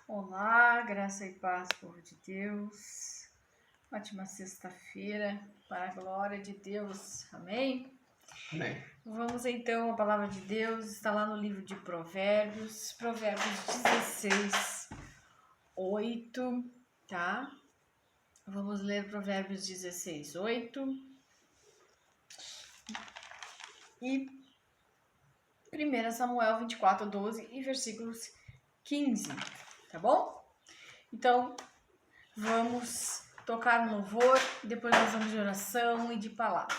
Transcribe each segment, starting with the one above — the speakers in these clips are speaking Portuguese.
Olá, graça e paz, povo de Deus. Ótima sexta-feira, para a glória de Deus. Amém? Amém. Vamos então, a palavra de Deus está lá no livro de Provérbios, Provérbios 16, 8, tá? Vamos ler Provérbios 16, 8 e 1 Samuel 24, 12 e versículos 15, tá bom? Então, vamos tocar no louvor, depois nós vamos de oração e de palavra.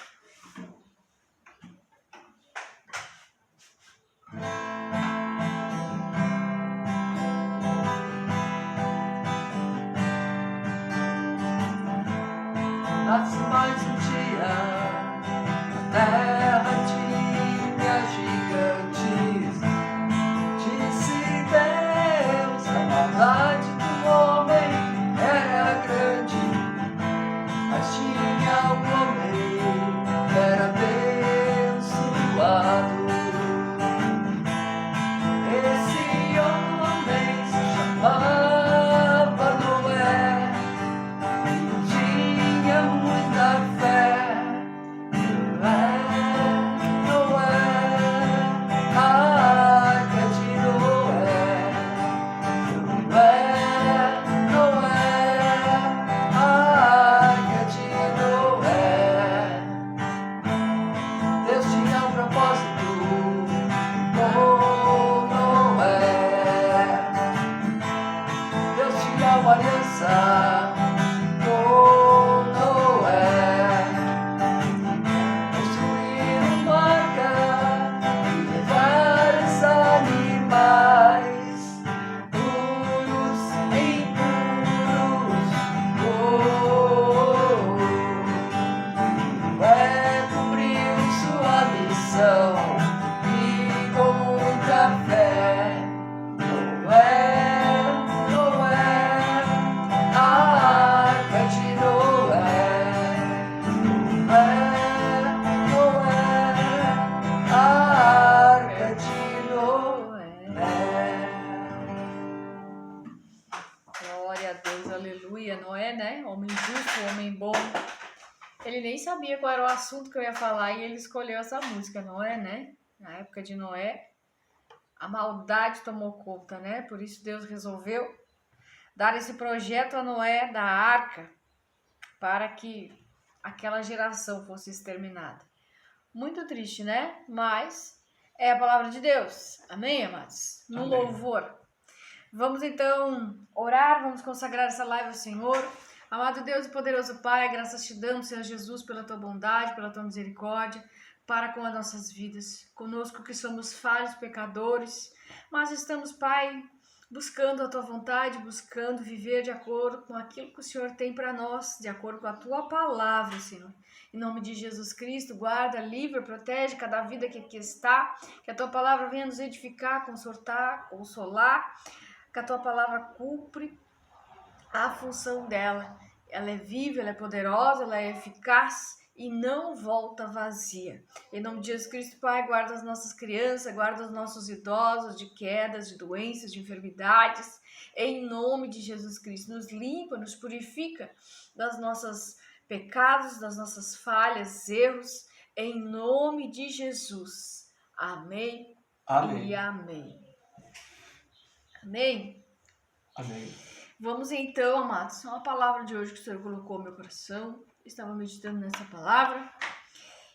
Nasce mais um dia na terra tinha gigantes. Disse Deus, a maldade do homem era grande, mas tinha um homem que era abençoado. Esse homem se chamava Noé. Tinha muita fé. Noé, a arca de Noé. Noé, a arca de Noé. Deus tinha um propósito com Noé. Deus tinha uma aliança com Noé. Construir uma arca e levar os animais puros e impuros. Noé cumpriu sua missão e com muita fé. Noé, a arca de Noé. Noé, a arca de Noé. Glória a Deus, aleluia. Noé, né? Homem justo, homem bom. Ele nem sabia qual era o assunto que eu ia falar e ele escolheu essa música, Noé, né? Na época de Noé, a maldade tomou conta, né? Por isso Deus resolveu dar esse projeto a Noé da arca para que aquela geração fosse exterminada. Muito triste, né? Mas é a palavra de Deus. Amém, amados? No Amém. louvor. Vamos então orar, vamos consagrar essa live ao Senhor. Amado Deus e poderoso Pai, graças te damos, Senhor Jesus, pela tua bondade, pela tua misericórdia, para com as nossas vidas. Conosco que somos falhos, pecadores, mas estamos, Pai, buscando a tua vontade, buscando viver de acordo com aquilo que o Senhor tem para nós, de acordo com a tua palavra, Senhor. Em nome de Jesus Cristo, guarda, livra, protege cada vida que aqui está, que a tua palavra venha nos edificar, consolar, que a tua palavra cumpre a função dela. Ela é viva, ela é poderosa, ela é eficaz e não volta vazia. Em nome de Jesus Cristo, Pai, guarda as nossas crianças, guarda os nossos idosos de quedas, de doenças, de enfermidades. Em nome de Jesus Cristo, nos limpa, nos purifica das nossas pecados, das nossas falhas, erros. Em nome de Jesus. Amém. Amém. E amém. Amém. Amém. Vamos então, amados, uma palavra de hoje que o Senhor colocou no meu coração. Estava meditando nessa palavra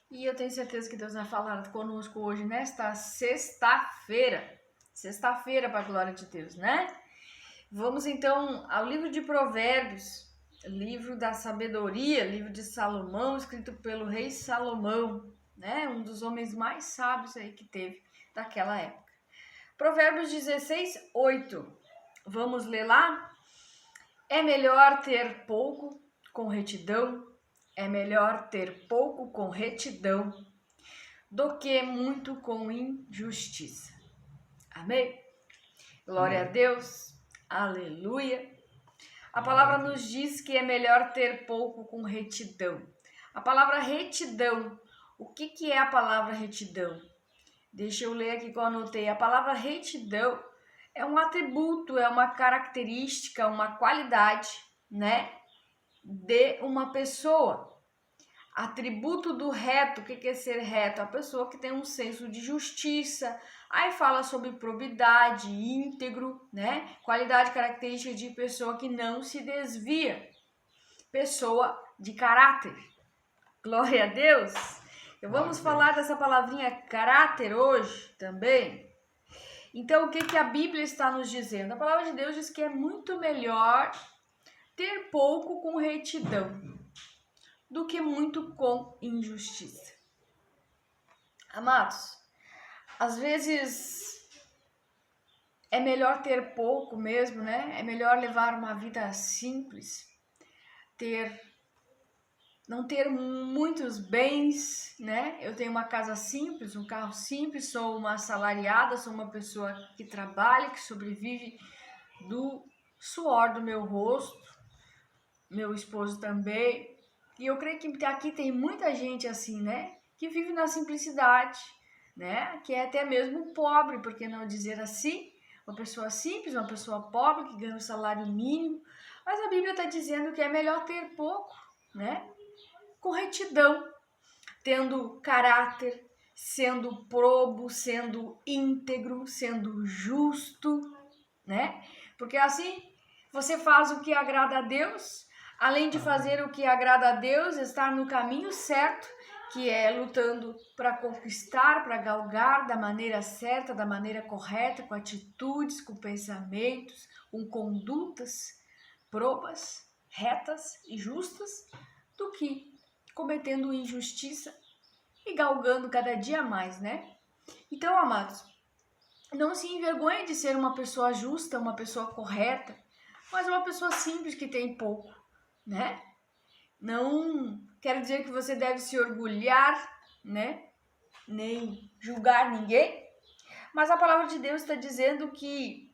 e eu tenho certeza que Deus vai falar conosco hoje, nesta sexta-feira. Sexta-feira, para a glória de Deus, né? Vamos então ao livro de Provérbios, livro da sabedoria, livro de Salomão, escrito pelo rei Salomão, né? Um dos homens mais sábios aí que teve daquela época. Provérbios 16, 8. Vamos ler lá? É melhor ter pouco com retidão, é melhor ter pouco com retidão do que muito com injustiça. Amém? Glória Amém. a Deus, aleluia. A palavra nos diz que é melhor ter pouco com retidão. A palavra retidão, o que é a palavra retidão? Deixa eu ler aqui que eu anotei. A palavra retidão é um atributo, é uma característica, uma qualidade, né, de uma pessoa. Atributo do reto, o que é ser reto? A pessoa que tem um senso de justiça. Aí fala sobre probidade, íntegro, né? Qualidade característica de pessoa que não se desvia. Pessoa de caráter. Glória a Deus. Vamos falar dessa palavrinha caráter hoje também. Então, o que a Bíblia está nos dizendo? A palavra de Deus diz que é muito melhor ter pouco com retidão do que muito com injustiça. Amados, às vezes é melhor ter pouco mesmo, né? É melhor levar uma vida simples, não ter muitos bens, né? Eu tenho uma casa simples, um carro simples, sou uma assalariada, sou uma pessoa que trabalha, que sobrevive do suor do meu rosto, meu esposo também. E eu creio que aqui tem muita gente assim, né? Que vive na simplicidade, né? Que é até mesmo pobre, por que não dizer assim? Uma pessoa simples, uma pessoa pobre que ganha um salário mínimo. Mas a Bíblia está dizendo que é melhor ter pouco, né? Com retidão, tendo caráter, sendo probo, sendo íntegro, sendo justo, né? Porque assim você faz o que agrada a Deus. Além de fazer o que agrada a Deus, estar no caminho certo, que é lutando para conquistar, para galgar da maneira certa, da maneira correta, com atitudes, com pensamentos, com condutas probas, retas e justas, do que cometendo injustiça e galgando cada dia mais, né? Então, amados, não se envergonhe de ser uma pessoa justa, uma pessoa correta, mas uma pessoa simples que tem pouco, né? Não quero dizer que você deve se orgulhar, né? Nem julgar ninguém, mas a palavra de Deus está dizendo que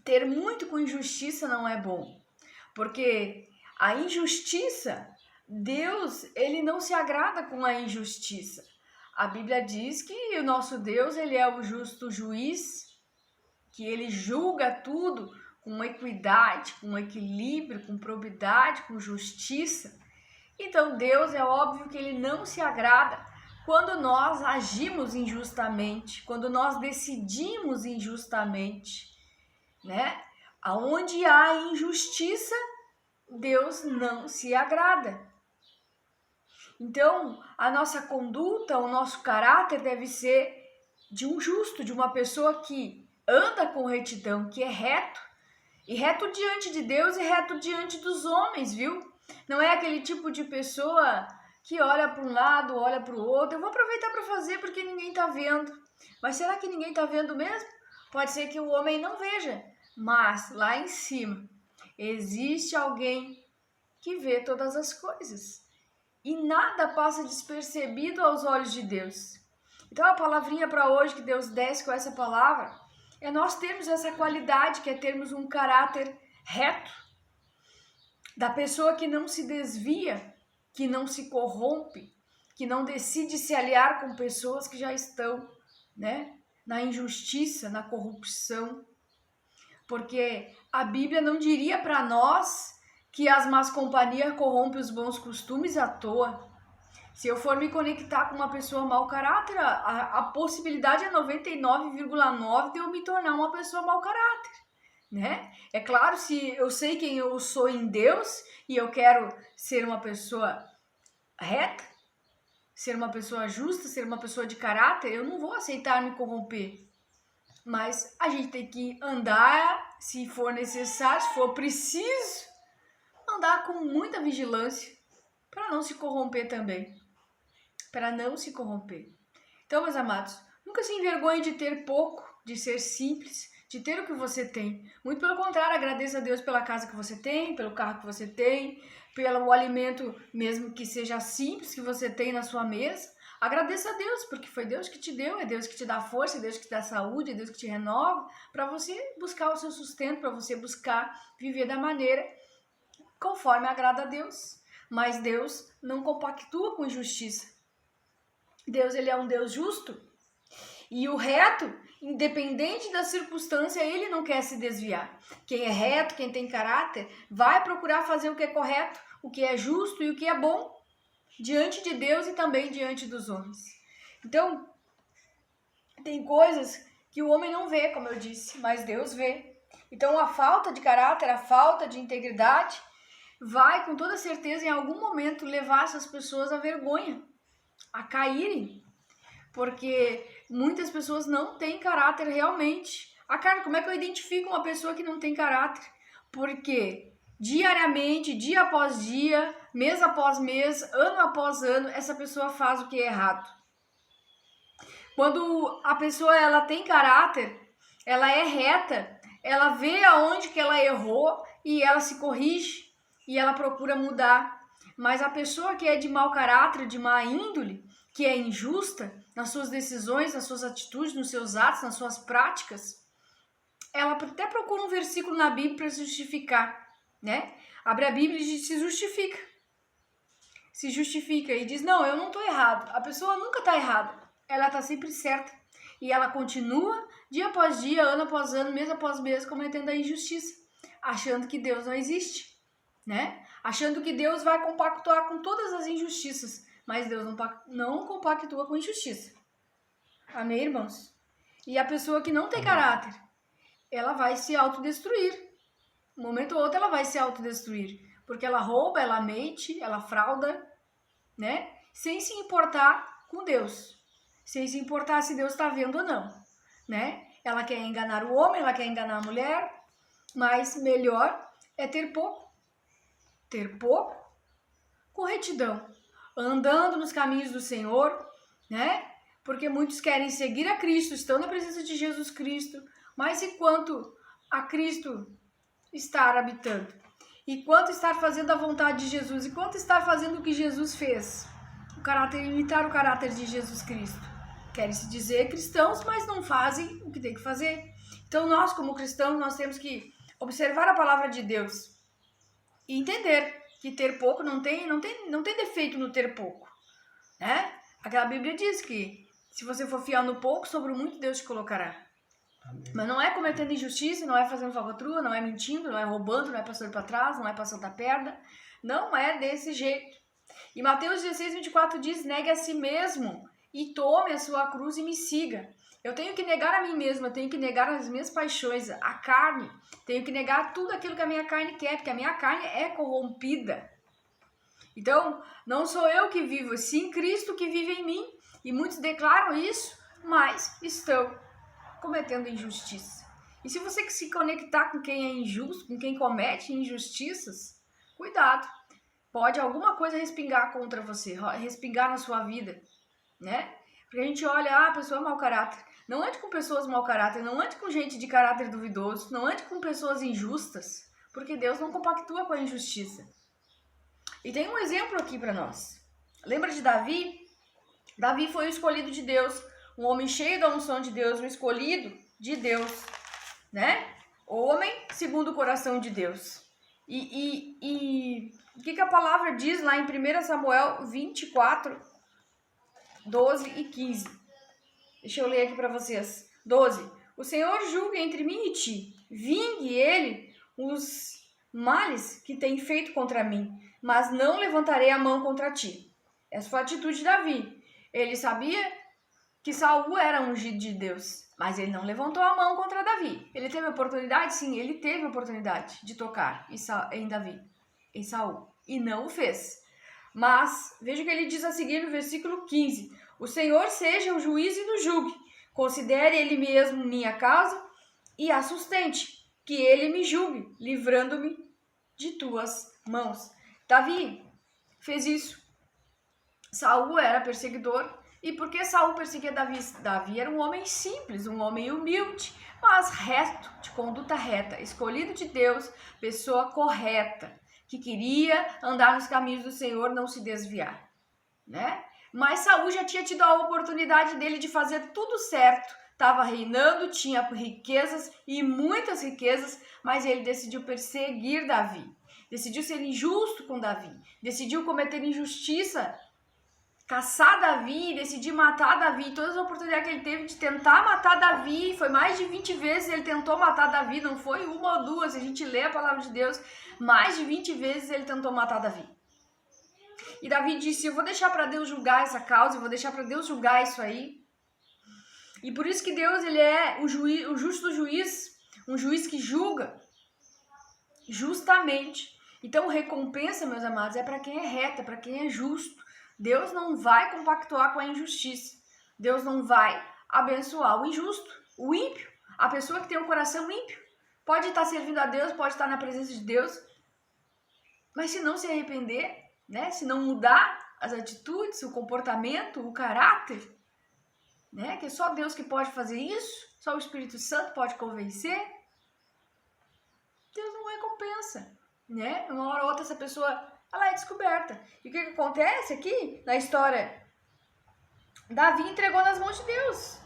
ter muito com injustiça não é bom, porque a injustiça, Deus, ele não se agrada com a injustiça. A Bíblia diz que o nosso Deus, ele é o justo juiz, que ele julga tudo com equidade, com equilíbrio, com probidade, com justiça. Então Deus, é óbvio que ele não se agrada quando nós agimos injustamente, quando nós decidimos injustamente, né? Aonde há injustiça, Deus não se agrada. Então, a nossa conduta, o nosso caráter deve ser de um justo, de uma pessoa que anda com retidão, que é reto, e reto diante de Deus e reto diante dos homens, viu? Não é aquele tipo de pessoa que olha para um lado, olha para o outro. Eu vou aproveitar para fazer porque ninguém está vendo. Mas será que ninguém está vendo mesmo? Pode ser que o homem não veja, mas lá em cima existe alguém que vê todas as coisas. E nada passa despercebido aos olhos de Deus. Então a palavrinha para hoje que Deus desce com essa palavra é nós termos essa qualidade, que é termos um caráter reto, da pessoa que não se desvia, que não se corrompe, que não decide se aliar com pessoas que já estão, né, na injustiça, na corrupção. Porque a Bíblia não diria para nós que as más companhias corrompem os bons costumes à toa. Se eu for me conectar com uma pessoa mau caráter, a possibilidade é 99,9 de eu me tornar uma pessoa mau caráter, né? É claro, se eu sei quem eu sou em Deus e eu quero ser uma pessoa reta, ser uma pessoa justa, ser uma pessoa de caráter, eu não vou aceitar me corromper. Mas a gente tem que andar, se for necessário, se for preciso, andar com muita vigilância para não se corromper também. Para não se corromper. Então, meus amados, nunca se envergonhe de ter pouco, de ser simples, de ter o que você tem. Muito pelo contrário, agradeça a Deus pela casa que você tem, pelo carro que você tem, pelo alimento mesmo que seja simples que você tem na sua mesa. Agradeça a Deus, porque foi Deus que te deu, é Deus que te dá força, é Deus que te dá saúde, é Deus que te renova, para você buscar o seu sustento, para você buscar viver da maneira conforme agrada a Deus. Mas Deus não compactua com injustiça. Deus, ele é um Deus justo. E o reto, independente da circunstância, ele não quer se desviar. Quem é reto, quem tem caráter, vai procurar fazer o que é correto, o que é justo e o que é bom, diante de Deus e também diante dos homens. Então, tem coisas que o homem não vê, como eu disse, mas Deus vê. Então, a falta de caráter, a falta de integridade, vai com toda certeza em algum momento levar essas pessoas à vergonha, a caírem, porque muitas pessoas não têm caráter realmente. Cara, como é que eu identifico uma pessoa que não tem caráter? Porque diariamente, dia após dia, mês após mês, ano após ano, essa pessoa faz o que é errado. Quando a pessoa ela tem caráter, ela é reta, ela vê aonde que ela errou e ela se corrige e ela procura mudar. Mas a pessoa que é de mau caráter, de má índole, que é injusta nas suas decisões, nas suas atitudes, nos seus atos, nas suas práticas, ela até procura um versículo na Bíblia para se justificar, né? Abre a Bíblia e se justifica. Se justifica e diz, não, eu não estou errado. A pessoa nunca está errada, ela está sempre certa. E ela continua, dia após dia, ano após ano, mês após mês, cometendo a injustiça, achando que Deus não existe, né? Achando que Deus vai compactuar com todas as injustiças, mas Deus não compactua com injustiça. Amém, irmãos? E a pessoa que não tem caráter, ela vai se autodestruir. Um momento ou outro ela vai se autodestruir, porque ela rouba, ela mente, ela frauda, né? Sem se importar com Deus, sem se importar se Deus está vendo ou não, né? Ela quer enganar o homem, ela quer enganar a mulher, mas melhor é ter pouco com retidão, andando nos caminhos do Senhor, né? Porque muitos querem seguir a Cristo, estão na presença de Jesus Cristo, mas enquanto a Cristo estar habitando, enquanto estar fazendo a vontade de Jesus, enquanto estar fazendo o que Jesus fez, imitar o caráter de Jesus Cristo, querem se dizer cristãos, mas não fazem o que tem que fazer. Então nós, como cristãos, nós temos que observar a palavra de Deus e entender que ter pouco não tem defeito no ter pouco, né? Aquela Bíblia diz que se você for fiel no pouco, sobre o muito Deus te colocará. Amém. Mas não é cometendo injustiça, não é fazendo falcatrua, não é mentindo, não é roubando, não é passando para trás, não é passando a perna. Não é desse jeito. E Mateus 16, 24 diz, negue a si mesmo e tome a sua cruz e me siga. Eu tenho que negar a mim mesma, eu tenho que negar as minhas paixões, a carne. Tenho que negar tudo aquilo que a minha carne quer, porque a minha carne é corrompida. Então, não sou eu que vivo, sim Cristo que vive em mim. E muitos declaram isso, mas estão cometendo injustiça. E se você se conectar com quem é injusto, com quem comete injustiças, cuidado. Pode alguma coisa respingar contra você, respingar na sua vida, né? Porque a gente olha, a pessoa é mau caráter. Não ande com pessoas mau caráter, não ande com gente de caráter duvidoso, não ande com pessoas injustas, porque Deus não compactua com a injustiça. E tem um exemplo aqui para nós. Lembra de Davi? Davi foi o escolhido de Deus, um homem cheio da unção de Deus, um escolhido de Deus, né? Homem segundo o coração de Deus. E o que a palavra diz lá em 1 Samuel 24, 12 e 15? Deixa eu ler aqui para vocês. 12. O Senhor julga entre mim e ti. Vingue ele os males que tem feito contra mim, mas não levantarei a mão contra ti. Essa foi a atitude de Davi. Ele sabia que Saul era ungido de Deus, mas ele não levantou a mão contra Davi. Ele teve a oportunidade? Sim, ele teve a oportunidade de tocar em Davi, em Saul, e não o fez. Mas, veja o que ele diz a seguir no versículo 15. O Senhor seja o juiz e nos julgue. Considere ele mesmo minha causa e a sustente, que ele me julgue, livrando-me de tuas mãos. Davi fez isso. Saul era perseguidor. E por que Saul perseguia Davi? Davi era um homem simples, um homem humilde, mas reto, de conduta reta, escolhido de Deus, pessoa correta, que queria andar nos caminhos do Senhor, não se desviar, né? Mas Saul já tinha tido a oportunidade dele de fazer tudo certo, estava reinando, tinha riquezas e muitas riquezas, mas ele decidiu perseguir Davi, decidiu ser injusto com Davi, decidiu cometer injustiça caçar Davi, decidir matar Davi, todas as oportunidades que ele teve de tentar matar Davi, foi mais de 20 vezes ele tentou matar Davi, não foi uma ou duas, se a gente lê a palavra de Deus, mais de 20 vezes ele tentou matar Davi. E Davi disse, eu vou deixar para Deus julgar essa causa, eu vou deixar para Deus julgar isso aí. E por isso que Deus, ele é o justo juiz, um juiz que julga justamente. Então, recompensa, meus amados, é para quem é reto, é para quem é justo. Deus não vai compactuar com a injustiça. Deus não vai abençoar o injusto, o ímpio, a pessoa que tem um coração ímpio. Pode estar servindo a Deus, pode estar na presença de Deus, mas se não se arrepender, né? Se não mudar as atitudes, o comportamento, o caráter, né? Que é só Deus que pode fazer isso, só o Espírito Santo pode convencer, Deus não recompensa, né? Uma hora ou outra essa pessoa, ela é descoberta. E o que acontece aqui na história? Davi entregou nas mãos de Deus.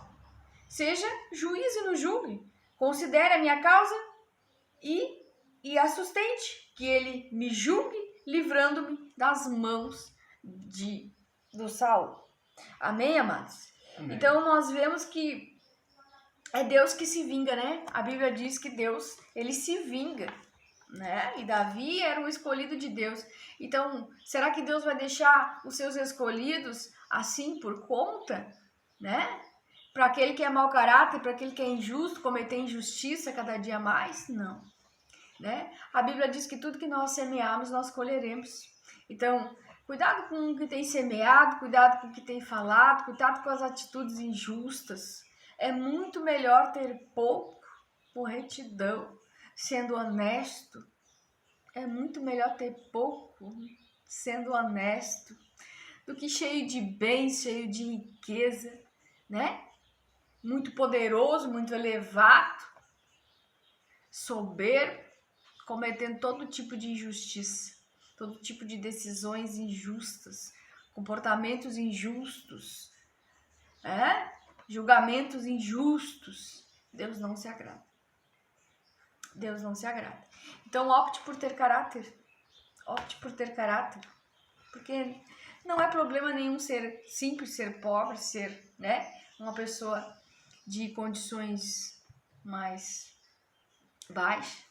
Seja juiz e não julgue. Considere a minha causa e a sustente, que ele me julgue, livrando-me das mãos do Saul. Amém, amados? Amém. Então nós vemos que é Deus que se vinga, né? A Bíblia diz que Deus, ele se vinga, né? E Davi era o escolhido de Deus. Então, será que Deus vai deixar os seus escolhidos assim por conta, né? Para aquele que é mau caráter, para aquele que é injusto, cometer injustiça cada dia mais? Não, né? A Bíblia diz que tudo que nós semearmos, nós colheremos. Então, cuidado com o que tem semeado, cuidado com o que tem falado, cuidado com as atitudes injustas. É muito melhor ter pouco por retidão, sendo honesto. É muito melhor ter pouco sendo honesto do que cheio de bens, cheio de riqueza, né? Muito poderoso, muito elevado, soberbo, cometendo todo tipo de injustiça, todo tipo de decisões injustas, comportamentos injustos, julgamentos injustos. Deus não se agrada. Deus não se agrada. Então opte por ter caráter. Opte por ter caráter. Porque não é problema nenhum ser simples, ser pobre, ser, né, uma pessoa de condições mais baixas.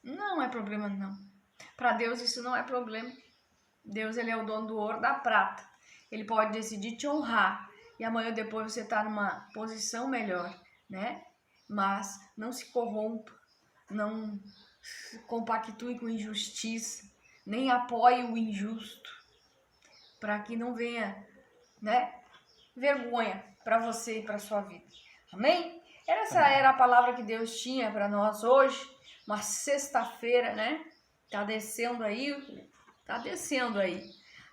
Não é problema, não. Para Deus isso não é problema. Deus, ele é o dono do ouro, da prata. Ele pode decidir te honrar e amanhã ou depois você tá numa posição melhor, né? Mas não se corrompa, não compactue com injustiça, nem apoie o injusto, para que não venha, né, vergonha para você e para sua vida. Amém? Essa era a palavra que Deus tinha para nós hoje, uma sexta-feira, né? Tá descendo aí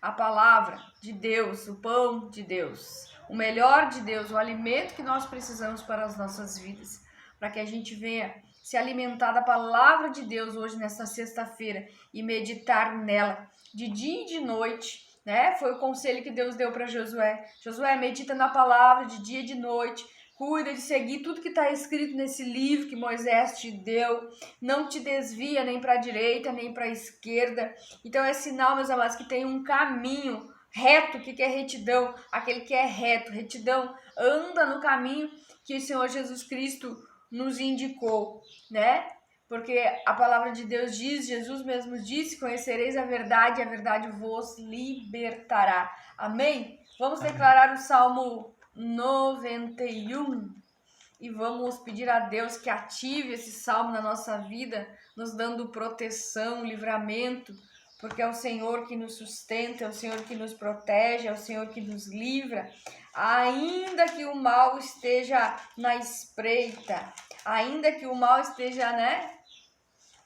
a palavra de Deus, o pão de Deus, o melhor de Deus, o alimento que nós precisamos para as nossas vidas, para que a gente venha se alimentar da palavra de Deus hoje, nesta sexta-feira, e meditar nela de dia e de noite, né? Foi o conselho que Deus deu para Josué. Josué, medita na palavra de dia e de noite, cuida de seguir tudo que está escrito nesse livro que Moisés te deu, não te desvia nem para a direita, nem para a esquerda. Então é sinal, meus amados, que tem um caminho reto, que é retidão, aquele que é reto, retidão, anda no caminho que o Senhor Jesus Cristo nos indicou, né? Porque a palavra de Deus diz, Jesus mesmo disse, conhecereis a verdade e a verdade vos libertará. Amém? Vamos declarar o Salmo 91 e vamos pedir a Deus que ative esse salmo na nossa vida, nos dando proteção, livramento, porque é o Senhor que nos sustenta, é o Senhor que nos protege, é o Senhor que nos livra, ainda que o mal esteja na espreita, ainda que o mal esteja, né,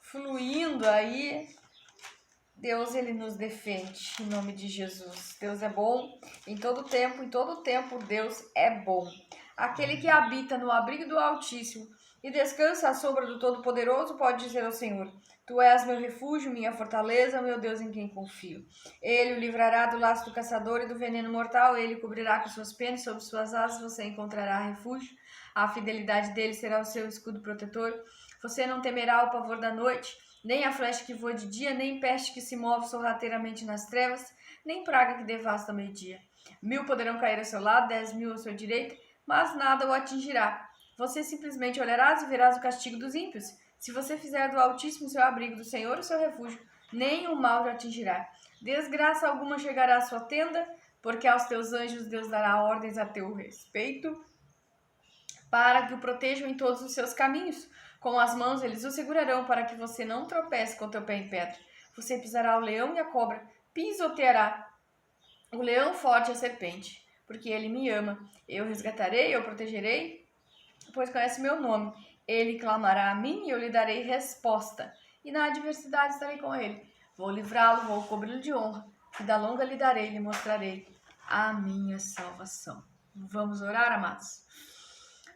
fluindo aí, Deus, ele nos defende, em nome de Jesus. Deus é bom em todo tempo Deus é bom. Aquele que habita no abrigo do Altíssimo e descansa à sombra do Todo-Poderoso pode dizer ao Senhor, tu és meu refúgio, minha fortaleza, meu Deus em quem confio. Ele o livrará do laço do caçador e do veneno mortal, ele o cobrirá com suas penas, sob suas asas você encontrará refúgio. A fidelidade dele será o seu escudo protetor. Você não temerá o pavor da noite, nem a flecha que voa de dia, nem peste que se move sorrateiramente nas trevas, nem praga que devasta ao meio-dia. 1000 poderão cair ao seu lado, 10.000 à sua direita, mas nada o atingirá. Você simplesmente olharás e verás o castigo dos ímpios. Se você fizer do Altíssimo seu abrigo, do Senhor o seu refúgio, nem o mal te atingirá. Desgraça alguma chegará à sua tenda, porque aos teus anjos Deus dará ordens a teu respeito, para que o protejam em todos os seus caminhos. Com as mãos eles o segurarão, para que você não tropece com teu pé em pedra. Você pisará o leão e a cobra, pisoteará o leão forte e a serpente, porque ele me ama. Eu resgatarei, eu protegerei, pois conhece meu nome. Ele clamará a mim e eu lhe darei resposta. E na adversidade estarei com ele. Vou livrá-lo, vou cobri-lo de honra. Vida longa lhe darei, lhe mostrarei a minha salvação. Vamos orar, amados?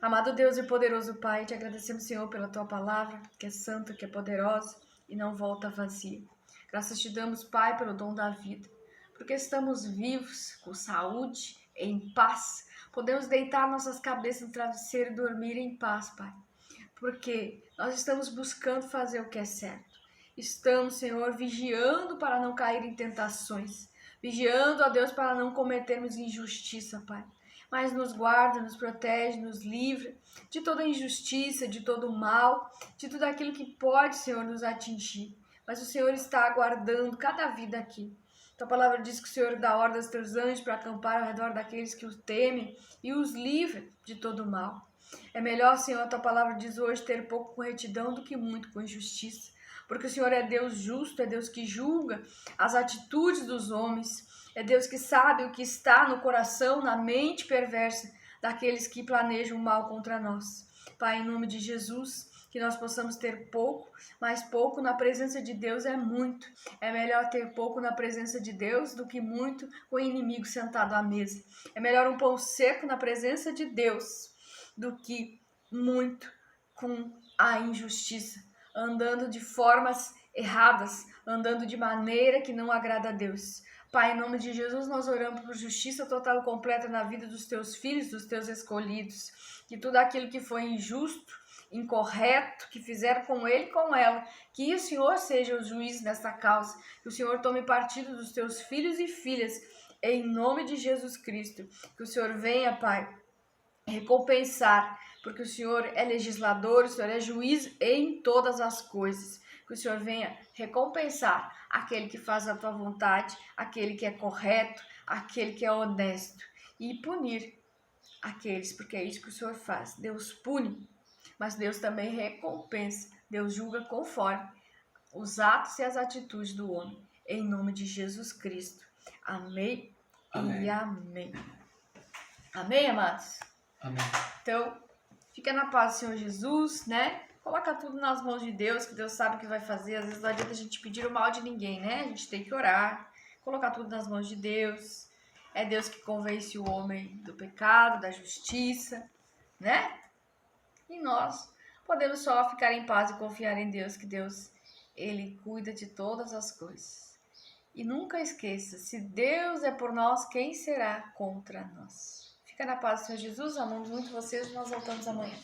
Amado Deus e poderoso Pai, te agradecemos, Senhor, pela tua palavra, que é santa, que é poderosa e não volta vazia. Graças te damos, Pai, pelo dom da vida, porque estamos vivos, com saúde, em paz. Podemos deitar nossas cabeças no travesseiro e dormir em paz, Pai, porque nós estamos buscando fazer o que é certo. Estamos, Senhor, vigiando para não cair em tentações, vigiando, ó Deus, para não cometermos injustiça, Pai. Mas nos guarda, nos protege, nos livra de toda injustiça, de todo mal, de tudo aquilo que pode, Senhor, nos atingir. Mas o Senhor está aguardando cada vida aqui. Tua palavra diz que o Senhor dá ordem aos teus anjos para acampar ao redor daqueles que os temem e os livra de todo mal. É melhor, Senhor, a tua palavra diz hoje, ter pouco com retidão do que muito com injustiça. Porque o Senhor é Deus justo, é Deus que julga as atitudes dos homens. É Deus que sabe o que está no coração, na mente perversa daqueles que planejam mal contra nós. Pai, em nome de Jesus, que nós possamos ter pouco, mas pouco na presença de Deus é muito. É melhor ter pouco na presença de Deus do que muito com o inimigo sentado à mesa. É melhor um pão seco na presença de Deus do que muito com a injustiça, andando de formas erradas, andando de maneira que não agrada a Deus. Pai, em nome de Jesus, nós oramos por justiça total e completa na vida dos teus filhos, dos teus escolhidos. Que tudo aquilo que foi injusto, incorreto, que fizeram com ele e com ela, que o Senhor seja o juiz nessa causa. Que o Senhor tome partido dos teus filhos e filhas, em nome de Jesus Cristo. Que o Senhor venha, Pai, recompensar, porque o Senhor é legislador, o Senhor é juiz em todas as coisas. Que o Senhor venha recompensar aquele que faz a tua vontade, aquele que é correto, aquele que é honesto, e punir aqueles, porque é isso que o Senhor faz. Deus pune, mas Deus também recompensa. Deus julga conforme os atos e as atitudes do homem. Em nome de Jesus Cristo. Amém, amém. E amém. Amém, amados? Amém. Então, fica na paz do Senhor Jesus, né? Coloca tudo nas mãos de Deus, que Deus sabe o que vai fazer. Às vezes não adianta a gente pedir o mal de ninguém, né? A gente tem que orar, colocar tudo nas mãos de Deus. É Deus que convence o homem do pecado, da justiça, né? E nós podemos só ficar em paz e confiar em Deus, que Deus, Ele cuida de todas as coisas. E nunca esqueça, se Deus é por nós, quem será contra nós? Fica na paz do Senhor Jesus, amamos muito vocês e nós voltamos amanhã.